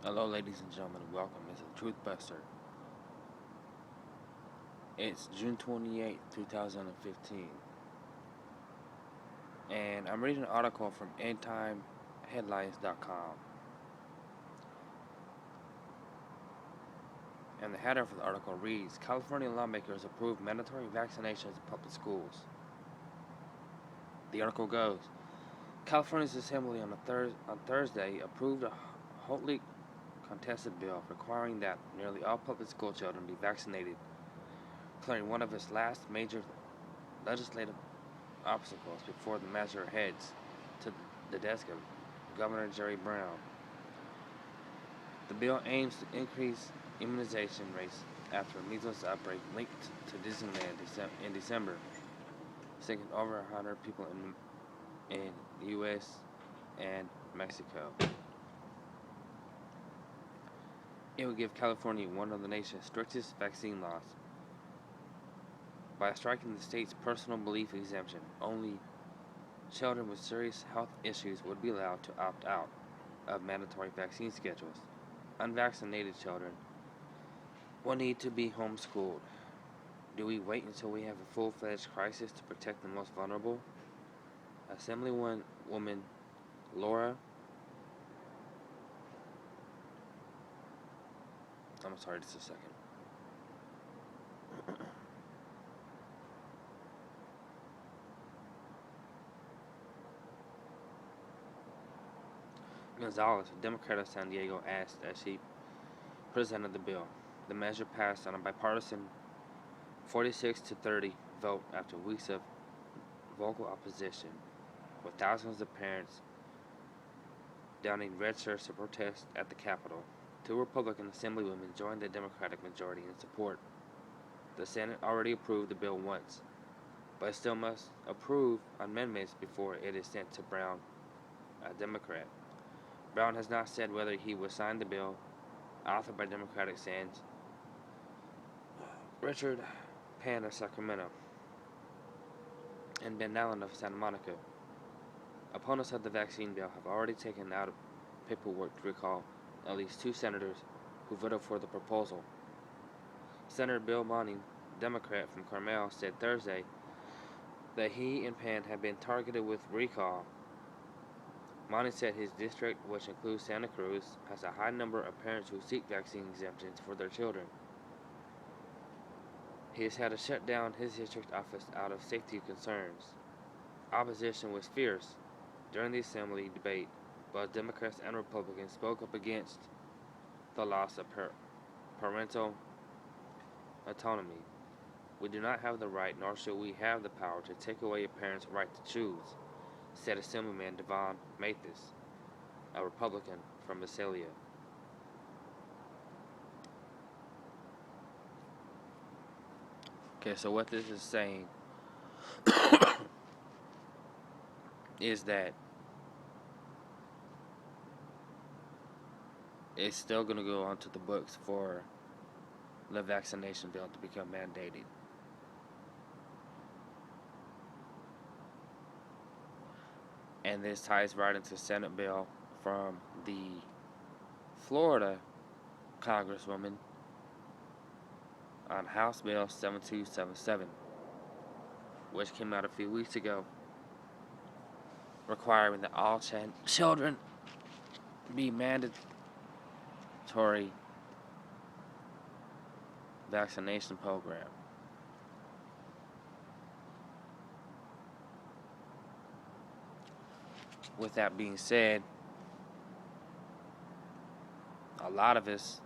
Hello, ladies and gentlemen, and welcome. This is Truth Buster. It's June 28th, 2015, and I'm reading an article from EndTimeHeadlines.com. And the header for the article reads, California lawmakers approve mandatory vaccinations in public schools. The article goes, California's Assembly on Thursday approved a hotly contested bill requiring that nearly all public school children be vaccinated, clearing one of its last major legislative obstacles before the measure heads to the desk of Governor Jerry Brown. The bill aims to increase immunization rates after a measles outbreak linked to Disneyland in December, sicking over 100 people in the U.S. and Mexico. It would give California one of the nation's strictest vaccine laws. By striking the state's personal belief exemption, only children with serious health issues would be allowed to opt out of mandatory vaccine schedules. Unvaccinated children will need to be homeschooled. Do we wait until we have a full-fledged crisis to protect the most vulnerable? Assemblywoman Laura just a second. Gonzalez, a Democrat of San Diego, asked as she presented the bill. The measure passed on a bipartisan 46-30 vote after weeks of vocal opposition, with thousands of parents donning red shirts to protest at the Capitol. Two Republican Assemblywomen joined the Democratic majority in support. The Senate already approved the bill once, but still must approve amendments before it is sent to Brown, a Democrat. Brown has not said whether he will sign the bill, authored by Democratic Sands, Richard Pan of Sacramento, and Ben Allen of Santa Monica. Opponents of the vaccine bill have already taken out paperwork to recall at least two senators who voted for the proposal. Senator Bill Monning, Democrat from Carmel, said Thursday that he and Pan have been targeted with recall. Monning said his district, which includes Santa Cruz, has a high number of parents who seek vaccine exemptions for their children. He has had to shut down his district office out of safety concerns. Opposition was fierce during the Assembly debate. Both Democrats and Republicans spoke up against the loss of parental autonomy. We do not have the right, nor should we have the power to take away a parent's right to choose, said Assemblyman Devon Mathis, a Republican from Visalia. Okay, so what this is saying is that it's still going to go onto the books for the vaccination bill to become mandated. And this ties right into Senate bill from the Florida Congresswoman on House Bill 7277, which came out a few weeks ago, requiring that all children be mandatory vaccination program. With that being said, a lot of us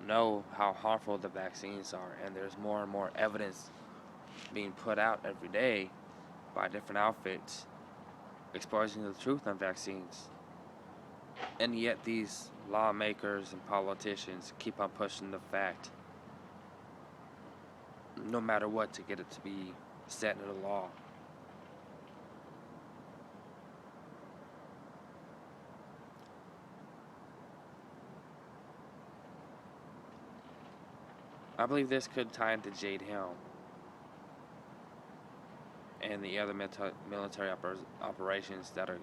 know how harmful the vaccines are, and there's more and more evidence being put out every day by different outfits exposing the truth on vaccines. And yet these lawmakers and politicians keep on pushing the fact, no matter what, to get it to be set into law. I believe this could tie into Jade Helm and the other military operations that are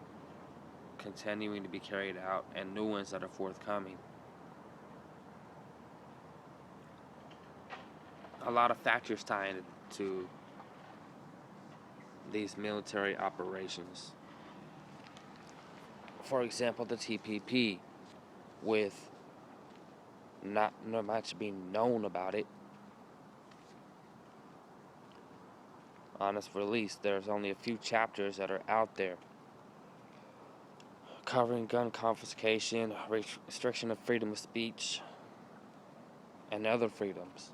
continuing to be carried out and new ones that are forthcoming. A lot of factors tie into these military operations. For example, the TPP, with not much being known about it. On its release, there's only a few chapters that are out there covering gun confiscation, restriction of freedom of speech, and other freedoms.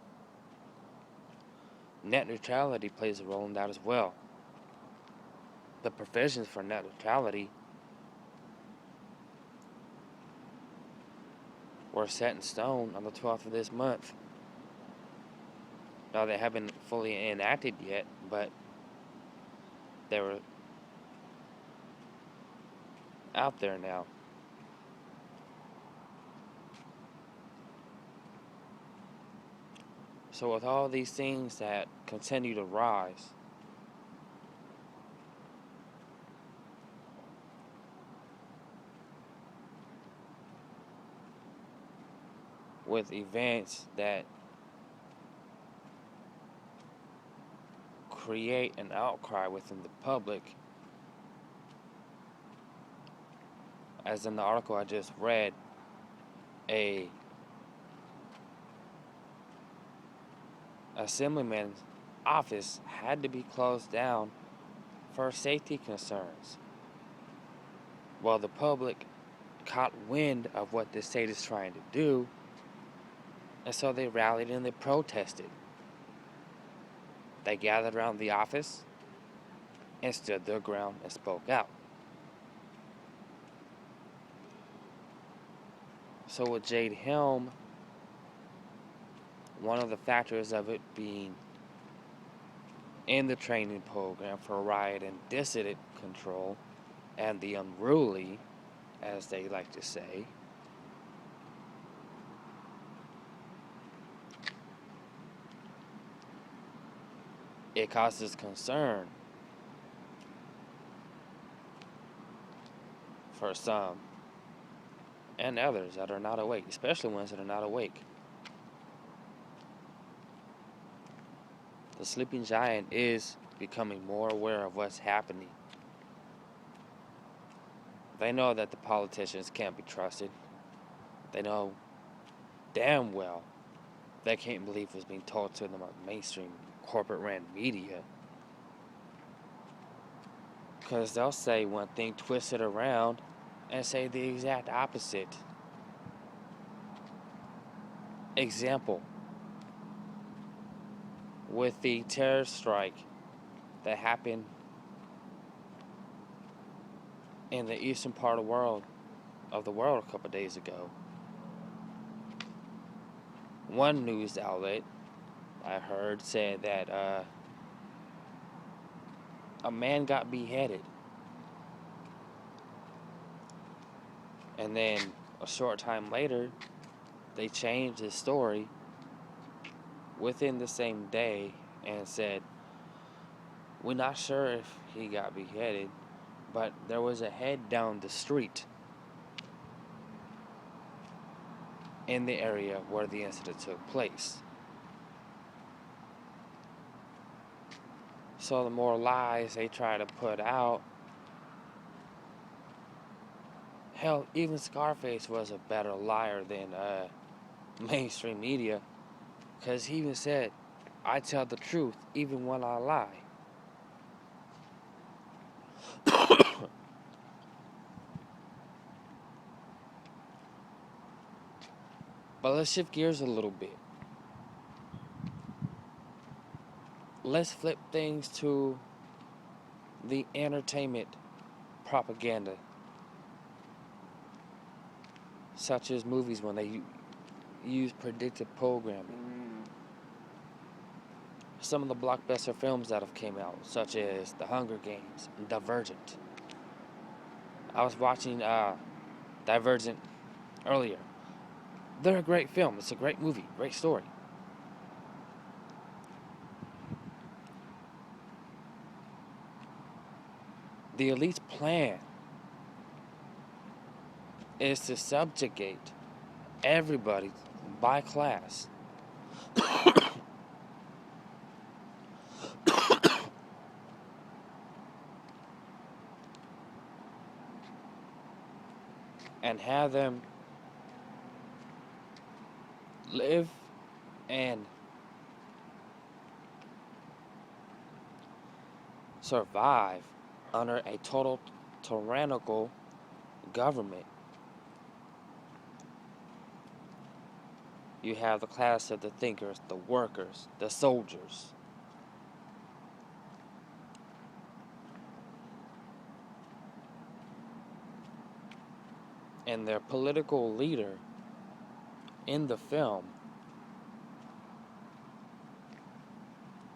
Net neutrality plays a role in that as well. The provisions for net neutrality were set in stone on the 12th of this month. Now, they haven't fully enacted yet, but they were out there now. So with all these things that continue to rise, with events that create an outcry within the public, as in the article I just read, a assemblyman's office had to be closed down for safety concerns. Well, the public caught wind of what the state is trying to do, and so they rallied and they protested. They gathered around the office and stood their ground and spoke out. So with Jade Helm, one of the factors of it being in the training program for riot and dissident control and the unruly, as they like to say, it causes concern for some and others that are not awake, especially ones that are not awake. The sleeping giant is becoming more aware of what's happening. They know that the politicians can't be trusted. They know damn well they can't believe what's being told to them on mainstream corporate-ran media. Because they'll say one thing, twist it around, and say the exact opposite. Example, with the terror strike that happened in the eastern part of the world a couple of days ago. One news outlet I heard said that a man got beheaded, and then a short time later they changed his story within the same day and said, we're not sure if he got beheaded, but there was a head down the street in the area where the incident took place. So the more lies they try to put out, hell, even Scarface was a better liar than mainstream media, because he even said, I tell the truth even when I lie. But let's shift gears a little bit. Let's flip things to the entertainment propaganda, such as movies when they use predictive programming. Some of the blockbuster films that have came out, such as The Hunger Games and Divergent. I was watching Divergent earlier. They're a great film. It's a great movie, great story. The elite's plan is to subjugate everybody by class. And have them live and survive under a total tyrannical government. You have the class of the thinkers, the workers, the soldiers. And their political leader in the film,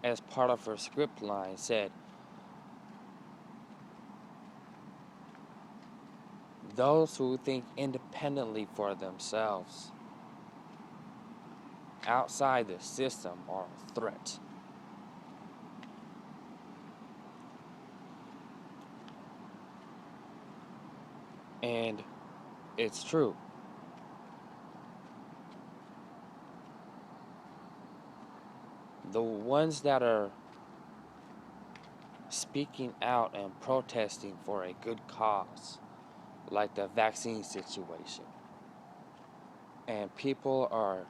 as part of her script line, said, "Those who think independently for themselves outside the system are a threat." And it's true. The ones that are speaking out and protesting for a good cause, like the vaccine situation, and people are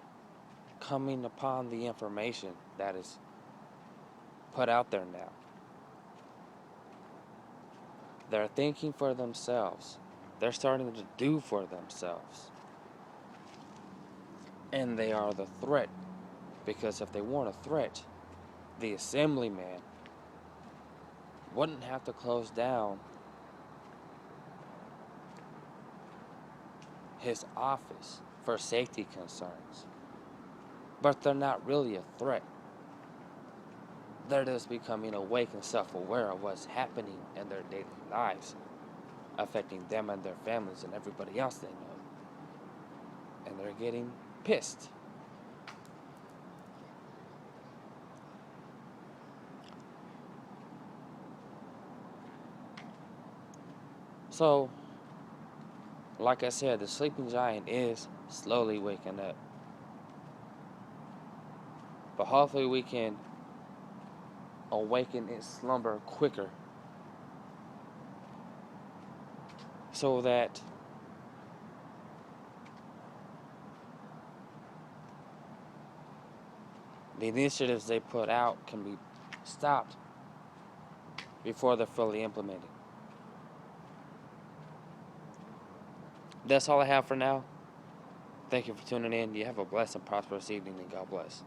coming upon the information that is put out there now. They're thinking for themselves. They're starting to do for themselves. And they are the threat. Because if they weren't a threat, the assemblyman wouldn't have to close down his office for safety concerns. But they're not really a threat. They're just becoming awake and self-aware of what's happening in their daily lives, affecting them and their families and everybody else they know. And they're getting pissed. So, like I said, the sleeping giant is slowly waking up. But hopefully we can awaken its slumber quicker, so that the initiatives they put out can be stopped before they're fully implemented. That's all I have for now. Thank you for tuning in. You have a blessed and prosperous evening, and God bless.